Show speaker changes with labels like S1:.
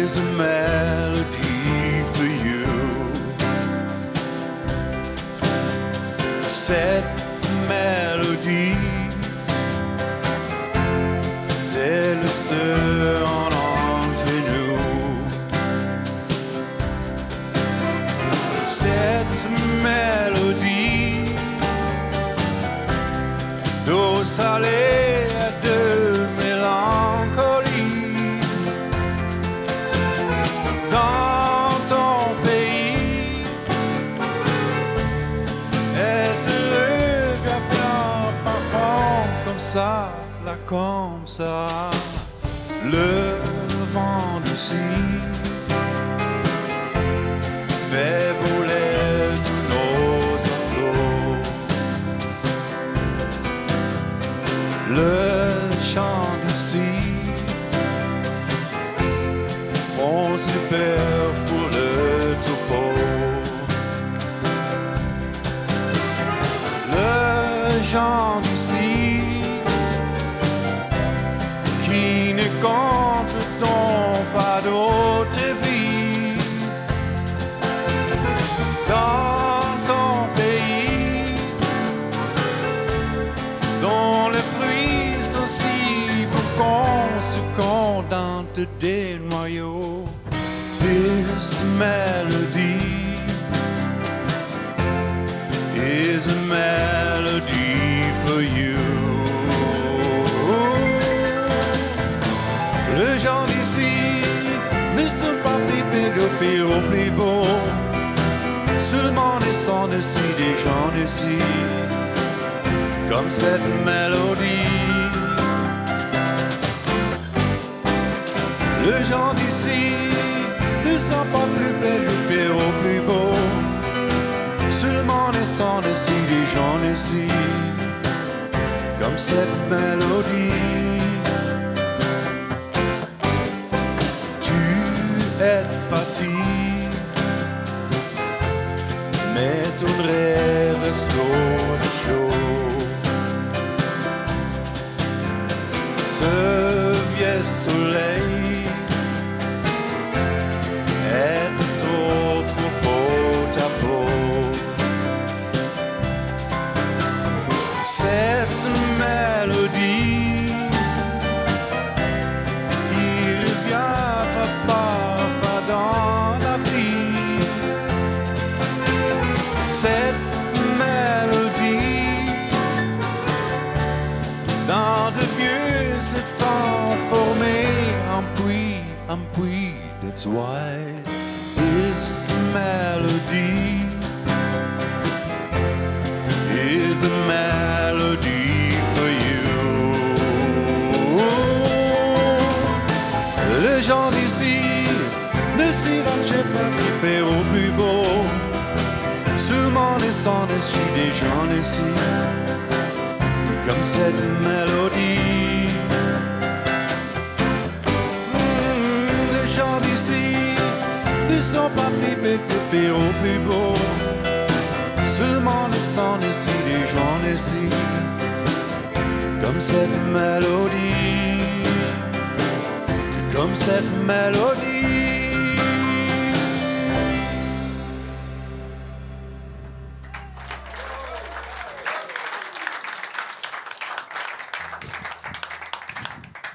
S1: is a melody for you. Cette mélodie, c'est le seul entre nous. Cette mélodie d'eau salée de mélancolie. Dans ton pays, être heureux, bien parfum comme ça, là comme ça. Le vent d'ici fait voler tous nos assauts. Le chant d'ici font super pour le topo. Le chant d'ici qui ne compte donc pas d'autre vie. Dans ton pays, dont les fruits sont si conséquents dans des noyaux. This melody is a melody for you. Les gens d'ici ne sont pas plus développés au plus beau. Seulement naissant d'ici, des gens d'ici, comme cette mélodie. Les gens d'ici ne sont pas plus développés au plus beau. Seulement naissant d'ici, des gens d'ici, comme cette mélodie. Es parti, mais ton rêve reste chaud. Ce vieux soleil est trop pour ta peau. Cette mélodie qui revient parfois dans la vie. Cette mélodie dans de vieux étangs formés en puits, that's why this melody is a melody for you. Les gens d'ici ne s'identifient pas qui au plus beau. Seulement naissant d'ici, des gens d'ici, comme cette mélodie. Les gens d'ici ne sont pas plus bêtés au plus beau. Seulement naissant d'ici, des gens d'ici, comme cette mélodie. Comme cette mélodie.